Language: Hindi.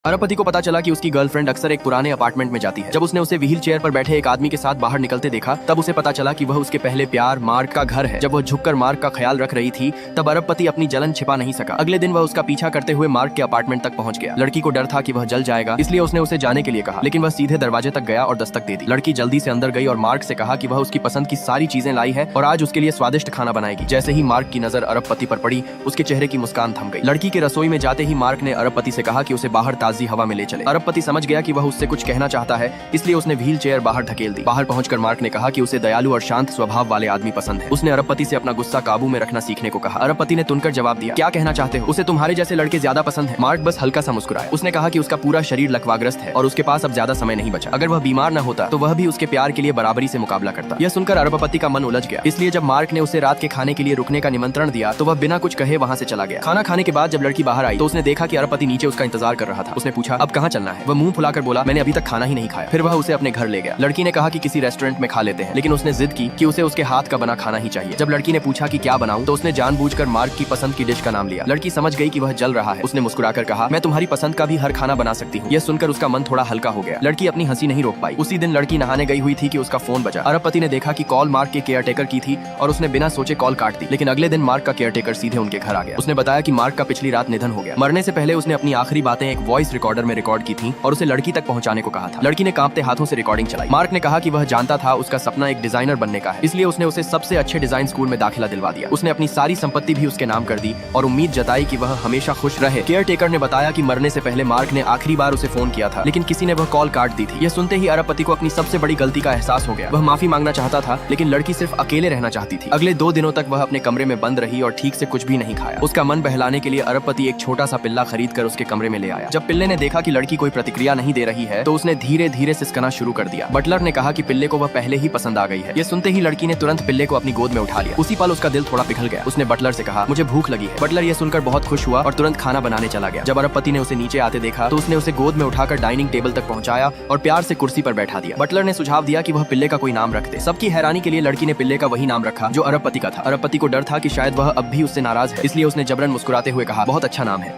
अरबपति को पता चला कि उसकी गर्लफ्रेंड अक्सर एक पुराने अपार्टमेंट में जाती है। जब उसने उसे व्हील चेयर पर बैठे एक आदमी के साथ बाहर निकलते देखा, तब उसे पता चला कि वह उसके पहले प्यार मार्क का घर है। जब वह झुककर मार्क का ख्याल रख रही थी, तब अरबपति अपनी जलन छिपा नहीं सका। अगले दिन वह उसका पीछा करते हुए मार्क के अपार्टमेंट तक पहुंच गया। लड़की को डर था कि वह जल जाएगा, इसलिए उसने उसे जाने के लिए कहा, लेकिन वह सीधे दरवाजे तक गया और दस्तक दे दी। लड़की जल्दी से अंदर गई और मार्क से कहा कि वह उसकी पसंद की सारी चीजें लाई है और आज उसके लिए स्वादिष्ट खाना बनाएगी। जैसे ही मार्क की नजर अरबपति पर पड़ी, उसके चेहरे की मुस्कान थम गई। लड़की के रसोई में जाते ही मार्क ने अरबपति से कहा कि उसे बाहर ताजी हवा में ले चले। अरबपति समझ गया कि वह उससे कुछ कहना चाहता है, इसलिए उसने व्हील चेयर बाहर ढकेल दी। बाहर पहुंचकर मार्क ने कहा कि उसे दयालु और शांत स्वभाव वाले आदमी पसंद है। उसने अरबपति से अपना गुस्सा काबू में रखना सीखने को कहा। अरबपति ने तुनकर जवाब दिया, क्या कहना चाहते हो? उसे तुम्हारे जैसे लड़के ज्यादा पसंद है। मार्क बस हल्का सा मुस्कुराया। उसने कहा कि उसका पूरा शरीर लकवाग्रस्त है और उसके पास अब ज्यादा समय नहीं बचा। अगर वह बीमार न होता तो वह भी उसके प्यार के लिए बराबरी से मुकाबला करता। यह सुनकर अरबपति का मन उलझ गया। इसलिए जब मार्क ने उसे रात के खाने के लिए रुकने का निमंत्रण दिया, तो वह बिना कुछ कहे वहाँ से चला गया। खाना खाने के बाद जब लड़की बाहर आई, तो उसने देखा कि अरबपति नीचे उसका इंतजार कर रहा था। उसने पूछा, अब कहाँ चलना है? वह मुंह फुलाकर बोला, मैंने अभी तक खाना ही नहीं खाया। फिर वह उसे अपने घर ले गया। लड़की ने कहा कि किसी रेस्टोरेंट में खा लेते हैं, लेकिन उसने जिद की कि उसे उसके हाथ का बना खाना ही चाहिए। जब लड़की ने पूछा कि क्या बनाऊं, तो उसने जानबूझकर मार्क की पसंद की डिश का नाम लिया। लड़की समझ गई कि वह जल रहा है। उसने मुस्कुराकर कहा, मैं तुम्हारी पसंद का भी हर खाना बना सकती हूँ। यह सुनकर उसका मन थोड़ा हल्का हो गया। लड़की अपनी हंसी नहीं रोक पाई। उसी दिन लड़की नहाने गई हुई थी कि उसका फोन बजा। अरबपति ने देखा कि कॉल मार्क के केयरटेकर की थी और उसने बिना सोचे कॉल काट दी। लेकिन अगले दिन मार्क का केयरटेकर सीधे उनके घर आ गया। उसने बताया कि मार्क का पिछली रात निधन हो गया। मरने से पहले उसने अपनी आखिरी बातें एक वॉइस रिकॉर्डर में रिकॉर्ड की थी और उसे लड़की तक पहुंचाने को कहा था। लड़की ने कांपते हाथों से रिकॉर्डिंग चलाई। मार्क ने कहा कि वह जानता था उसका सपना एक डिजाइनर बनने का है, इसलिए उसने उसे सबसे अच्छे डिजाइन स्कूल में दाखिला दिलवा दिया। उसने अपनी सारी संपत्ति भी उसके नाम कर दी और उम्मीद जताई कि वह हमेशा खुश रहे। केयरटेकर ने बताया कि मरने से पहले मार्क ने आखिरी बार उसे फोन किया था, लेकिन किसी ने वह कॉल काट दी थी। यह सुनते ही अरबपति को अपनी सबसे बड़ी गलती का एहसास हो गया। वह माफी मांगना चाहता था, लेकिन लड़की सिर्फ अकेले रहना चाहती थी। अगले 2 दिनों तक वह अपने कमरे में बंद रही और ठीक से कुछ भी नहीं खाया। उसका मन बहलाने के लिए अरबपति एक छोटा सा पिल्ला खरीद कर उसके कमरे में ले आया। जब पिल्ले ने देखा कि लड़की कोई प्रतिक्रिया नहीं दे रही है, तो उसने धीरे धीरे सिसकना शुरू कर दिया। बटलर ने कहा कि पिल्ले को वह पहले ही पसंद आ गई है। यह सुनते ही लड़की ने तुरंत पिल्ले को अपनी गोद में उठा लिया। उसी पल उसका दिल थोड़ा पिघल गया। उसने बटलर से कहा, मुझे भूख लगी है। बटलर यह सुनकर बहुत खुश हुआ और तुरंत खाना बनाने चला गया। जब अरबपति ने उसे नीचे आते देखा, तो उसने उसे गोद में उठाकर डाइनिंग टेबल तक पहुंचाया और प्यार से कुर्सी पर बैठा दिया। बटलर ने सुझाव दिया कि वह पिल्ले का कोई नाम रख दे। सबकी हैरानी के लिए लड़की ने पिल्ले का वही नाम रखा जो अरबपति का था। अरबपति को डर था कि शायद वह अब भी उससे नाराज है, इसलिए उसने जबरन मुस्कुराते हुए कहा, बहुत अच्छा नाम है।